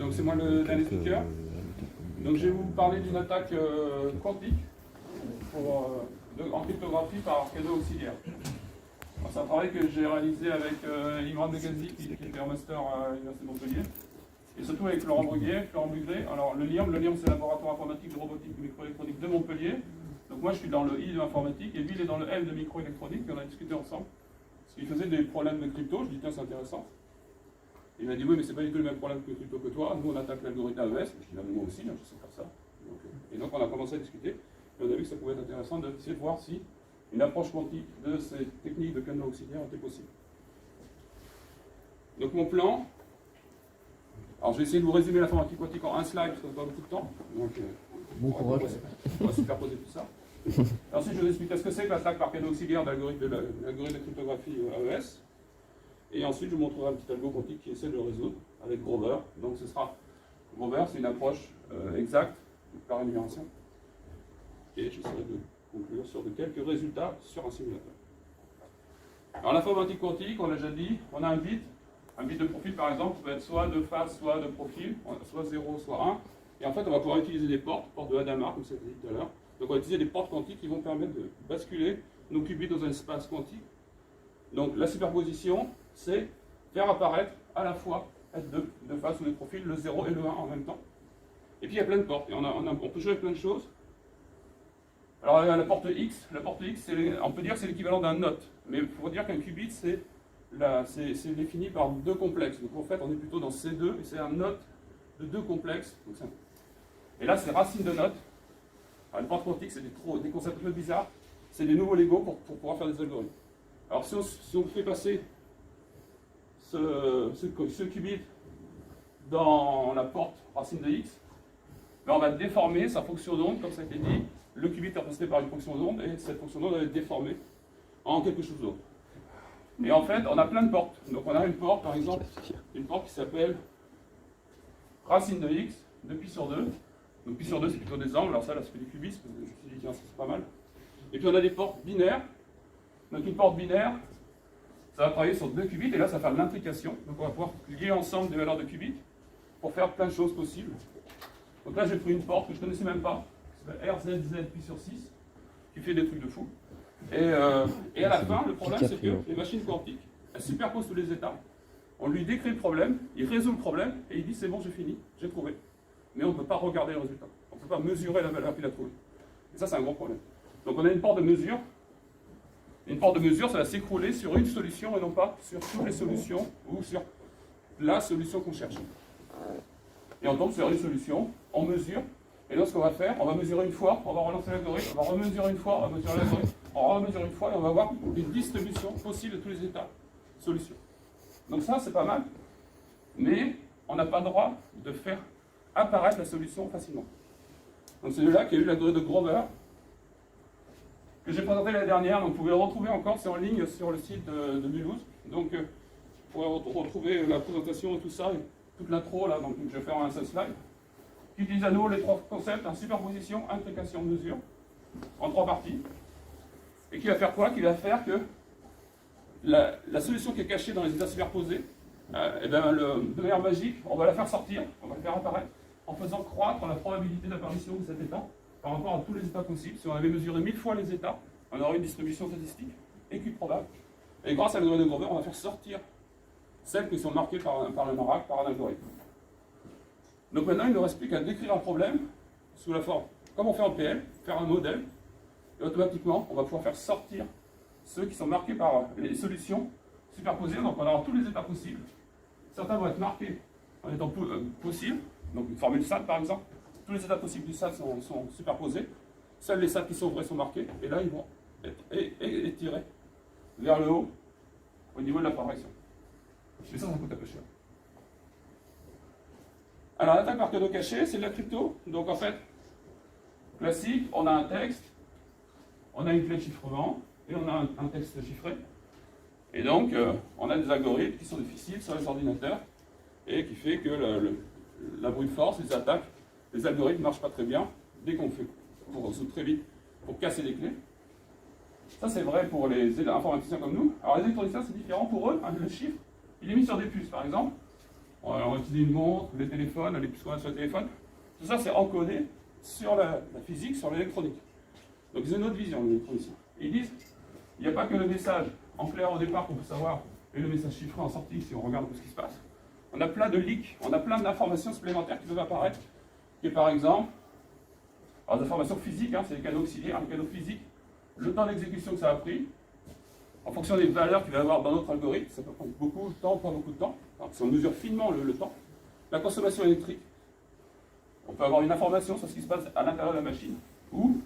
Donc c'est moi le dernier speaker. Donc je vais vous parler d'une attaque quantique en cryptographie par cadeau auxiliaire. C'est un travail que j'ai réalisé avec Imran Begazi qui était en master à l'Université de Montpellier. Et surtout avec Florent Bruguet. Alors le LIRM c'est le laboratoire informatique de robotique et microélectronique de Montpellier. Donc moi je suis dans le I de informatique et lui il est dans le M de microélectronique et on a discuté ensemble. Parce qu'il faisait des problèmes de crypto, je dis tiens c'est intéressant. Il m'a dit oui mais c'est pas du tout le même problème que crypto que toi, nous on attaque l'algorithme AES, je dis moi aussi, je sais faire ça. Et donc on a commencé à discuter et on a vu que ça pouvait être intéressant d'essayer de voir si une approche quantique de ces techniques de canaux auxiliaires était possible. Donc mon plan, alors je vais essayer de vous résumer l'informatique quantique en un slide parce qu'on n'a pas beaucoup de temps. Donc bon courage. On va superposer tout ça. Ensuite, je vais vous expliquer ce que c'est que l'attaque par canaux auxiliaires de l'algorithme de cryptographie AES. Et ensuite, je vous montrerai un petit algo quantique qui essaie de le résoudre avec Grover. Donc, Grover, c'est une approche exacte par énumération. Et j'essaierai de conclure sur quelques résultats sur un simulateur. Alors, l'informatique quantique, on l'a déjà dit, on a un bit de profil par exemple, qui peut être soit de face, soit de profil, soit 0, soit 1. Et en fait, on va pouvoir utiliser des portes de Hadamard, comme ça je l'ai dit tout à l'heure. Donc on va utiliser des portes quantiques qui vont permettre de basculer nos qubits dans un espace quantique. Donc la superposition, c'est faire apparaître à la fois de face ou de profil, le 0 et le 1 en même temps. Et puis il y a plein de portes, et on peut jouer avec plein de choses. Alors la porte X, on peut dire que c'est l'équivalent d'un note, mais il faut dire qu'un qubit, c'est défini par deux complexes. Donc en fait, on est plutôt dans C2, et c'est un note de deux complexes. Donc, et là, c'est racine de note. Alors, les portes quantiques, c'est des concepts un peu bizarres. C'est des nouveaux Lego pour pouvoir faire des algorithmes. Alors, si on fait passer ce qubit dans la porte racine de X, ben on va déformer sa fonction d'onde, comme ça a été dit. Le qubit est représenté par une fonction d'onde, et cette fonction d'onde va être déformée en quelque chose d'autre. Et en fait, on a plein de portes. Donc, on a une porte, par exemple, une porte qui s'appelle racine de X, de pi sur 2. Donc pi sur 2, c'est plutôt des angles. Alors ça, là, ça fait des cubismes. Je me suis dit, tiens, c'est pas mal. Et puis, on a des portes binaires. Donc, une porte binaire, ça va travailler sur deux qubits. Et là, ça va faire de l'intrication. Donc, on va pouvoir lier ensemble des valeurs de qubits pour faire plein de choses possibles. Donc là, j'ai pris une porte que je ne connaissais même pas, qui s'appelle RZZ pi sur 6, qui fait des trucs de fou. Et à la fin, le problème, c'est que les machines quantiques, elles superposent tous les états. On lui décrit le problème, il résout le problème, et il dit c'est bon, j'ai fini, j'ai trouvé. Mais on ne peut pas regarder le résultat. On ne peut pas mesurer la valeur qu'il a trouvée. Et ça, c'est un gros problème. Donc on a une porte de mesure. Une porte de mesure, ça va s'écrouler sur une solution et non pas sur toutes les solutions ou sur la solution qu'on cherche. Et on tombe sur une solution, on mesure, et donc ce qu'on va faire, on va mesurer une fois, on va relancer l'algorithme, on va remesurer une fois, on va mesurer l'algorithme, on remesure une fois, et on va voir une distribution possible de tous les états solutions. Donc ça, c'est pas mal, mais on n'a pas le droit de faire apparaître la solution facilement. Donc c'est de là qu'il y a eu l'algorithme de Grover, que j'ai présenté l'année dernière, donc vous pouvez le retrouver encore, c'est en ligne sur le site de Mulhouse. Donc vous pourrez retrouver la présentation et tout ça, et toute l'intro, là, donc je vais faire un seul slide, qui utilise à nouveau les trois concepts, superposition, intrication, mesure, en trois parties, et qui va faire quoi? Qui va faire que la solution qui est cachée dans les états superposés, de manière magique, on va la faire sortir, on va la faire apparaître, en faisant croître la probabilité d'apparition de cet état par rapport à tous les états possibles. Si on avait mesuré 1000 fois les états, on aurait une distribution statistique équiprobable. Et grâce à l'algorithme de Grover, on va faire sortir celles qui sont marquées par un oracle, par un algorithme. Donc maintenant, il ne nous reste plus qu'à décrire un problème sous la forme, comme on fait en PL, faire un modèle, et automatiquement, on va pouvoir faire sortir ceux qui sont marqués par les solutions superposées. Donc on aura tous les états possibles. Certains vont être marqués en étant possibles, donc une formule SAT par exemple. Tous les états possibles du SAT sont superposés. Seuls les SAT qui sont vrais sont marqués, et là ils vont être étirés vers le haut au niveau de la progression. Mais ça coûte un peu cher. Alors l'attaque par cadeau caché, c'est de la crypto. Donc en fait, classique, on a un texte, on a une clé de chiffrement, et on a un texte chiffré. Et donc, on a des algorithmes qui sont difficiles sur les ordinateurs, et qui fait que la brute force, les attaques, les algorithmes ne marchent pas très bien, dès qu'on fait pour résoudre très vite, pour casser les clés. Ça c'est vrai pour les informaticiens comme nous. Alors les électroniciens c'est différent, pour eux, le chiffre, il est mis sur des puces par exemple. On va utiliser une montre, les téléphones, les puces qu'on a sur le téléphone. Tout ça, c'est encodé sur la physique, sur l'électronique. Donc, ils ont une autre vision, les électroniciens. Ils disent, il n'y a pas que le message en clair au départ qu'on peut savoir, et le message chiffré en sortie, si on regarde un peu ce qui se passe. On a plein de leaks, on a plein d'informations supplémentaires qui peuvent apparaître, qui est par exemple, alors des informations physiques, hein, c'est les canaux auxiliaires, les canaux physiques, le temps d'exécution que ça a pris, en fonction des valeurs qu'il va y avoir dans notre algorithme, ça peut prendre beaucoup de temps, pas beaucoup de temps, alors, si on mesure finement le temps, la consommation électrique, on peut avoir une information sur ce qui se passe à l'intérieur de la machine, ou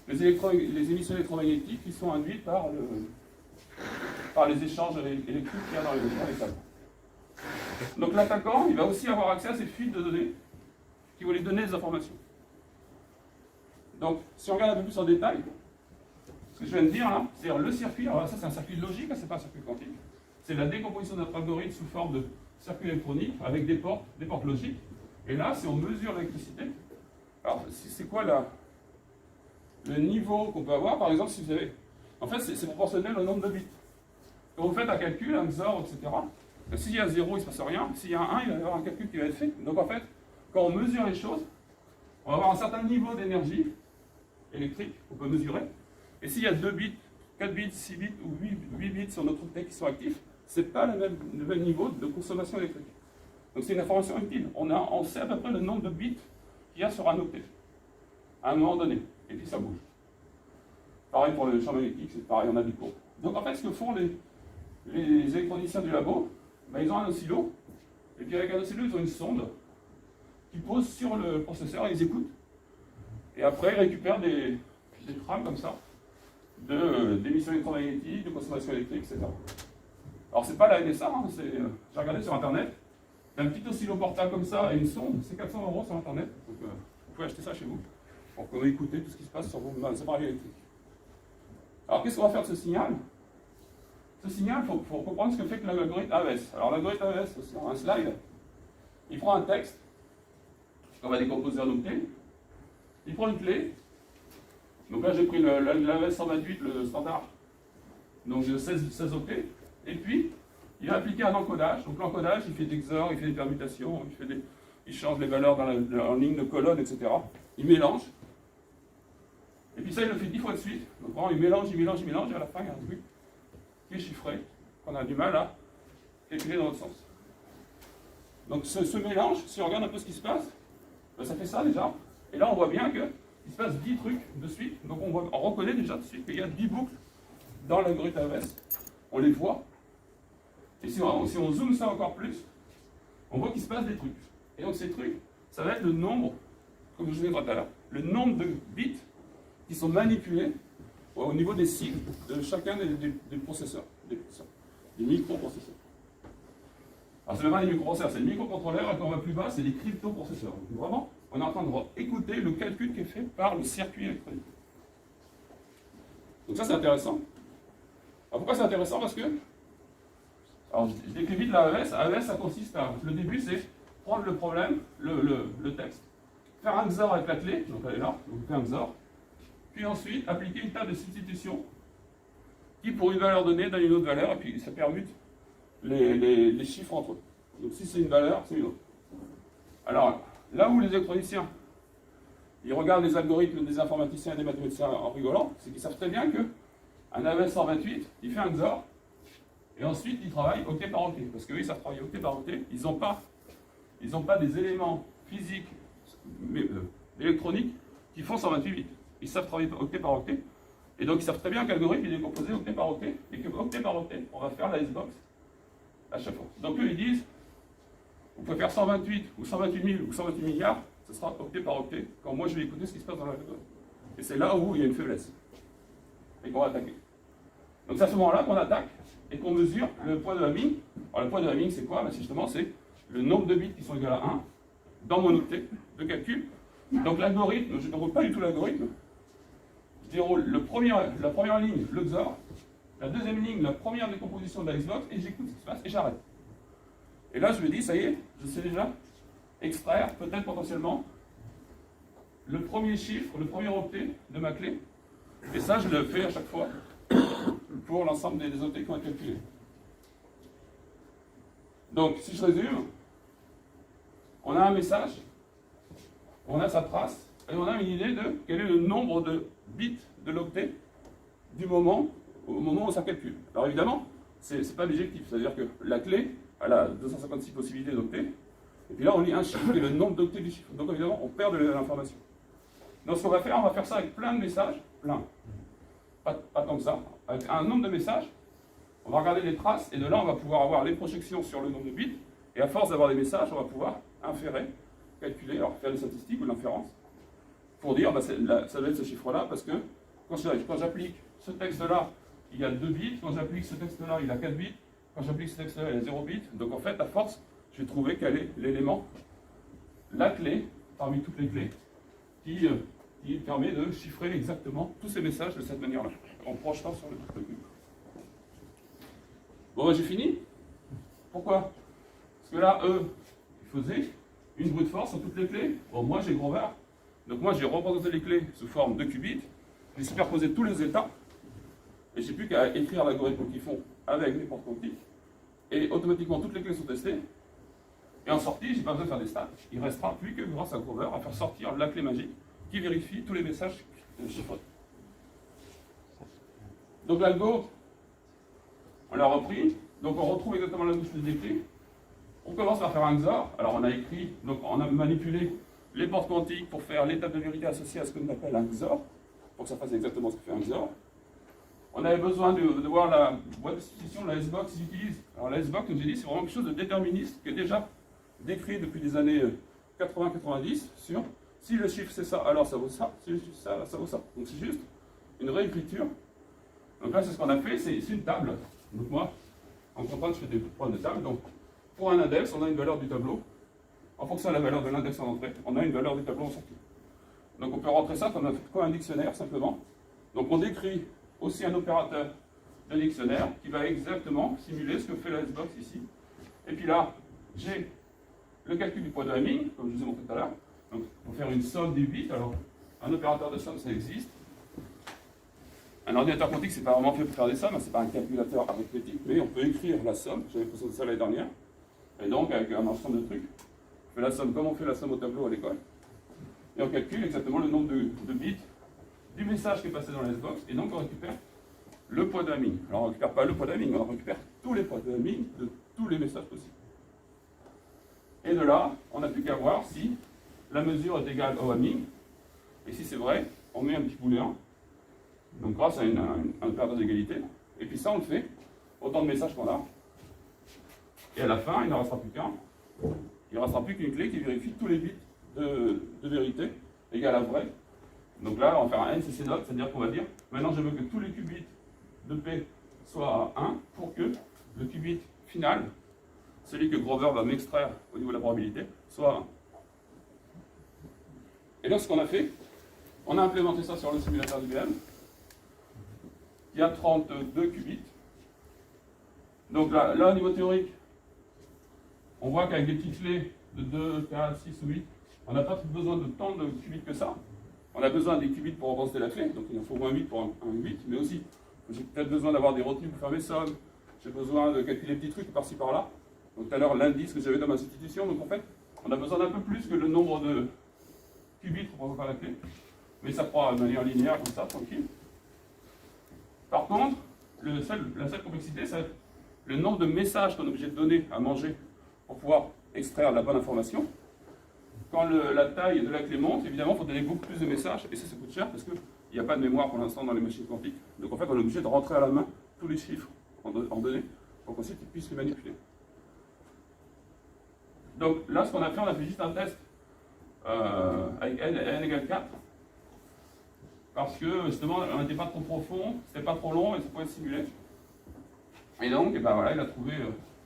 les émissions électromagnétiques qui sont induites par les échanges électriques qu'il y a dans les câbles. Donc l'attaquant, il va aussi avoir accès à ces fuites de données qui vont lui donner des informations. Donc, si on regarde un peu plus en détail, ce que je viens de dire là, c'est-à-dire le circuit, alors ça c'est un circuit logique, c'est pas un circuit quantique, c'est la décomposition de notre algorithme sous forme de circuit électronique avec des portes logiques. Et là, si on mesure l'électricité, alors c'est quoi le niveau qu'on peut avoir, par exemple, si vous avez... En fait, c'est proportionnel au nombre de bits. Quand vous faites un calcul, un XOR, etc., s'il y a 0, il ne se passe rien. S'il y a un 1, il va y avoir un calcul qui va être fait. Donc en fait, quand on mesure les choses, on va avoir un certain niveau d'énergie électrique qu'on peut mesurer. Et s'il y a 2 bits, 4 bits, 6 bits ou 8 bits sur notre octet qui sont actifs, ce n'est pas le même niveau de consommation électrique. Donc c'est une information utile. On sait à peu près le nombre de bits qu'il y a sur un octet, à un moment donné. Et puis ça bouge. Pareil pour le champ magnétique, c'est pareil, on a des courbes. Donc en fait, ce que font les électroniciens du labo, ben, ils ont un oscillo, et puis avec un oscillo, ils ont une sonde qu'ils posent sur le processeur, ils écoutent, et après ils récupèrent des trames comme ça, d'émissions électromagnétiques, de consommation électrique, etc. Alors c'est pas la NSA, hein, j'ai regardé sur internet, un petit oscillo portable comme ça et une sonde, c'est 400 € sur internet, donc vous pouvez acheter ça chez vous, pour qu'on ait écouté tout ce qui se passe sur vos appareils électriques. Alors qu'est-ce qu'on va faire de ce signal? Ce signal, il faut comprendre ce que fait que l'algorithme AES. Alors l'algorithme AES, c'est un slide, il prend un texte, qu'on va décomposer en octets, il prend une clé, donc là j'ai pris l'AES 128, le standard, donc de 16 octets, et puis il va appliquer un encodage. Donc l'encodage, il fait des XOR, il fait des permutations, il change les valeurs en ligne de colonne, etc. Il mélange. Et puis ça, il le fait 10 fois de suite. Donc vraiment, il mélange, et à la fin, il y a un truc qui est chiffré, qu'on a du mal à calculer dans l'autre sens. Donc ce mélange, si on regarde un peu ce qui se passe, ben, ça fait ça déjà. Et là, on voit bien qu'il se passe 10 trucs de suite. Donc on reconnaît déjà de suite qu'il y a 10 boucles dans l'algorithme AES. On les voit. Et si on zoome ça encore plus, on voit qu'il se passe des trucs. Et donc ces trucs, ça va être le nombre, comme je vous ai dit tout à l'heure, le nombre de bits qui sont manipulés au niveau des cycles de chacun des processeurs, des microprocesseurs. Alors c'est même pas les microprocesseurs, c'est les microcontrôleurs, et quand on va plus bas, c'est les cryptoprocesseurs. Donc vraiment, on est en train d'écouter le calcul qui est fait par le circuit électronique. Donc ça c'est intéressant. Alors pourquoi c'est intéressant? Parce que, alors je décris vite l'AES. AES, ça consiste à, le début c'est prendre le problème, le texte, faire un XOR avec la clé, donc elle est là, donc on fait un XOR, puis ensuite appliquer une table de substitution qui, pour une valeur donnée, donne une autre valeur, et puis ça permute les chiffres entre eux. Donc si c'est une valeur, c'est une autre. Alors, là où les électroniciens, ils regardent les algorithmes des informaticiens et des mathématiciens en rigolant, c'est qu'ils savent très bien qu'un AES 128, il fait un XOR, et ensuite il travaille octet par octet, parce qu'eux, ils savent travailler octet par octet, ils n'ont pas des éléments physiques, électroniques, qui font 128 bits. Ils savent travailler octet par octet, et donc ils savent très bien qu'un algorithme est composé octet par octet, et que octet par octet, on va faire la S-box à chaque fois. Donc eux, ils disent, on peut faire 128 ou 128 000 ou 128 milliards, ce sera octet par octet, quand moi je vais écouter ce qui se passe dans l'algorithme. Et c'est là où il y a une faiblesse, et qu'on va attaquer. Donc c'est à ce moment-là qu'on attaque, et qu'on mesure le point de Hamming. Alors le point de Hamming, c'est quoi? C'est justement le nombre de bits qui sont égaux à 1 dans mon octet de calcul. Donc l'algorithme, je ne déroule pas du tout l'algorithme. Je déroule la première ligne, le XOR, la deuxième ligne, la première décomposition de la Xbox, et j'écoute ce qui se passe et j'arrête. Et là, je me dis, ça y est, je sais déjà extraire, peut-être potentiellement, le premier chiffre, le premier octet de ma clé. Et ça, je le fais à chaque fois pour l'ensemble des octets qui ont été calculés. Donc, si je résume, on a un message, on a sa trace, et on a une idée de quel est le nombre de bits de l'octet au moment où ça calcule. Alors évidemment, ce n'est pas l'objectif, c'est-à-dire que la clé, elle a 256 possibilités d'octets, et puis là on lit un chiffre qui est le nombre d'octets du chiffre. Donc évidemment, on perd de l'information. Donc ce qu'on va faire ça avec plein de messages, plein, pas tant que ça, avec un nombre de messages, on va regarder les traces, et de là on va pouvoir avoir les projections sur le nombre de bits, et à force d'avoir des messages, on va pouvoir inférer, calculer, alors faire des statistiques ou l'inférence, pour dire, bah, ça doit être ce chiffre-là, parce que quand j'applique ce texte-là, il y a 2 bits, quand j'applique ce texte-là, il a 4 bits, quand j'applique ce texte-là, il y a 0 bits, donc en fait, à force, je vais trouver quel est l'élément, la clé, parmi toutes les clés, qui permet de chiffrer exactement tous ces messages de cette manière-là, en projetant sur le cube. Bon, bah, j'ai fini. Pourquoi? Parce que là, eux, ils faisaient une brute force sur toutes les clés. Bon, moi, j'ai Grover. Donc moi, j'ai représenté les clés sous forme de qubits. J'ai superposé tous les états. Et je n'ai plus qu'à écrire l'algorithme qu'ils font avec les portes quantiques. Et automatiquement, toutes les clés sont testées. Et en sortie, je n'ai pas besoin de faire des stats. Il ne restera plus que grâce à Grover à faire sortir la clé magique qui vérifie tous les messages chiffrés. Donc l'algo, on l'a repris. Donc on retrouve exactement la boucle des clés. On commence par faire un XOR. Alors on a écrit, donc on a manipulé les portes quantiques pour faire l'étape de vérité associée à ce qu'on appelle un XOR, pour que ça fasse exactement ce que fait un XOR. On avait besoin de voir la boîte de substitution de la S-Box qu'ils utilisent. Alors la S-Box, comme j'ai dit, c'est vraiment quelque chose de déterministe qui est déjà décrit depuis les années 80-90 sur si le chiffre c'est ça, alors ça vaut ça, si le chiffre c'est ça, alors ça vaut ça. Donc c'est juste une réécriture. Donc là, c'est ce qu'on a fait, c'est une table. Donc moi, en comprendre, je fais des problèmes de table. Donc pour un index, on a une valeur du tableau. En fonction de la valeur de l'index en entrée, on a une valeur du tableau en sortie. Donc on peut rentrer ça comme un dictionnaire, simplement. Donc on décrit aussi un opérateur de dictionnaire qui va exactement simuler ce que fait la S-Box ici. Et puis là, j'ai le calcul du poids de Hamming, comme je vous ai montré tout à l'heure. Donc pour faire une somme des bits, alors un opérateur de somme, ça existe. Un ordinateur quantique, c'est pas vraiment fait pour faire des sommes, c'est pas un calculateur arithmétique, mais on peut écrire la somme. J'avais présenté ça l'année dernière. Et donc, avec un ensemble de trucs, on fait la somme comme on fait la somme au tableau à l'école. Et on calcule exactement le nombre de bits du message qui est passé dans la S-Box, et donc on récupère le poids de Hamming. Alors on ne récupère pas le poids de Hamming, on récupère tous les poids de Hamming de tous les messages possibles. Et de là, on n'a plus qu'à voir si la mesure est égale au Hamming, et si c'est vrai, on met un petit booléen, donc grâce à un opérateur d'égalité, et puis ça on le fait, autant de messages qu'on a, et à la fin, il n'en restera plus qu'un, il ne restera plus qu'une clé qui vérifie tous les bits de vérité égale à vrai. Donc là, on va faire un NCC note, c'est-à-dire qu'on va dire, maintenant je veux que tous les qubits de P soient à 1 pour que le qubit final, celui que Grover va m'extraire au niveau de la probabilité, soit à 1. Et donc ce qu'on a fait, on a implémenté ça sur le simulateur d'IBM, qui a 32 qubits. Donc là, au niveau théorique, on voit qu'avec des petites clés de 2, 4, 6 ou 8, on n'a pas besoin de tant de qubits que ça. On a besoin des qubits pour représenter la clé, donc il en faut moins 8 pour un 8, mais aussi, j'ai peut-être besoin d'avoir des retenues pour faire mes sommes, j'ai besoin de calculer des petits trucs par-ci par-là. Donc tout à l'heure, l'indice que j'avais dans ma substitution, donc en fait, on a besoin d'un peu plus que le nombre de qubits représentant la clé, mais ça prend de manière linéaire, comme ça, tranquille. Par contre, la seule complexité, c'est le nombre de messages qu'on est obligé de donner à manger pour pouvoir extraire la bonne information. Quand la taille de la clé monte, évidemment, il faut donner beaucoup plus de messages, et ça coûte cher parce qu'il n'y a pas de mémoire pour l'instant dans les machines quantiques. Donc en fait, on est obligé de rentrer à la main tous les chiffres en données pour qu'ensuite ils puissent les manipuler. Donc là, ce qu'on a fait juste un test avec n égale 4, parce que justement, on n'était pas trop profond, c'était pas trop long et ça pouvait être simulé. Et donc, et ben voilà, il a trouvé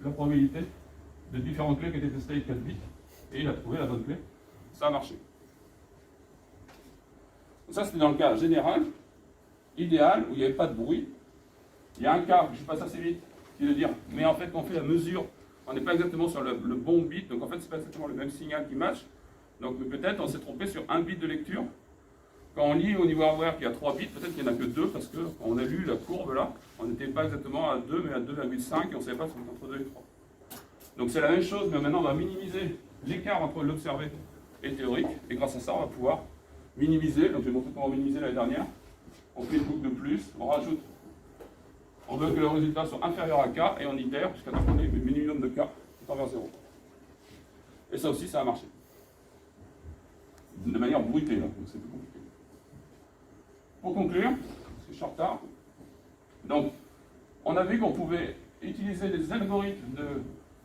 la probabilité de différentes clés qui étaient testées avec 4 bits, et il a trouvé la bonne clé. Ça a marché. Donc ça, c'était dans le cas général, idéal, où il n'y avait pas de bruit. Il y a un cas, je passe assez vite, qui est de dire, mais en fait, quand on fait la mesure, on n'est pas exactement sur le bon bit, donc en fait, c'est pas exactement le même signal qui match. Donc peut-être on s'est trompé sur un bit de lecture. Quand on lit au niveau hardware qu'il y a 3 bits, peut-être qu'il n'y en a que 2, parce qu'on a lu la courbe là, on n'était pas exactement à 2, mais à 2,5, et on ne savait pas si on était entre 2 et 3. Donc c'est la même chose, mais maintenant on va minimiser l'écart entre l'observé et le théorique. Et grâce à ça, on va pouvoir minimiser. Donc, j'ai montré comment minimiser l'année dernière. On fait une boucle de plus, on rajoute. On veut que le résultat soit inférieur à K et on itère jusqu'à temps qu'on ait le minimum de K qui tend vers 0. Et ça aussi, ça a marché. De manière bruitée, là, donc c'est plus compliqué. Pour conclure, parce que je suis en retard, donc, on a vu qu'on pouvait utiliser des algorithmes,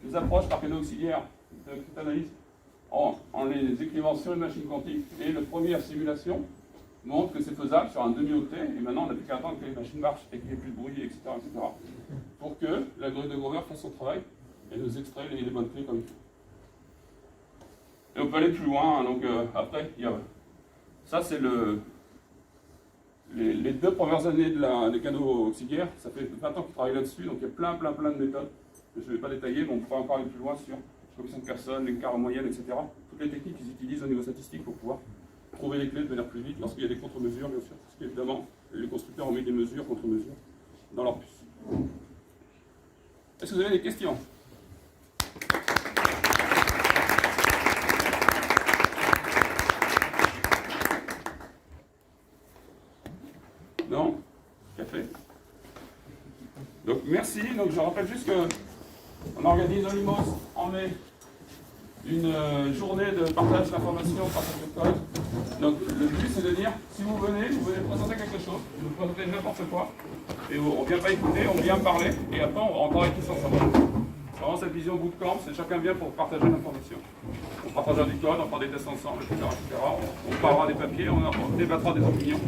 des approches par canaux auxiliaires de cryptanalyse en les écrivant sur une machine quantique. Et la première simulation montre que c'est faisable sur un demi-octet. Et maintenant, on n'a plus qu'à attendre que les machines marchent et qu'il n'y ait plus de bruit, etc., pour que l'algorithme de Grover fasse son travail et nous extrait les bonnes clés comme il faut. Et on peut aller plus loin. Hein, donc, après, il y a... Ça, c'est les 2 premières années des canaux auxiliaires. Ça fait 20 ans qu'ils travaillent là-dessus. Donc, il y a plein de méthodes. Je ne vais pas détailler, mais on pourra encore aller plus loin sur coefficient de personnes, l'écart en moyenne, etc. Toutes les techniques qu'ils utilisent au niveau statistique pour pouvoir trouver les clés de manière plus vite lorsqu'il y a des contre-mesures, bien sûr. Parce qu'évidemment, les constructeurs ont mis des mesures, contre-mesures, dans leur puce. Est-ce que vous avez des questions ? Non ? Café ? Donc, merci. Donc, je rappelle juste qu'on organise au Limos en mai une journée de partage d'informations, partage de code. Donc, le but, c'est de dire, si vous venez présenter quelque chose, vous présentez n'importe quoi, et on ne vient pas écouter, on vient parler, et après, on travaille tous ensemble. Vraiment, cette vision bootcamp, c'est chacun vient pour partager l'information. On partagera du code, on fera des tests ensemble, etc. On parlera des papiers, on débattra des opinions.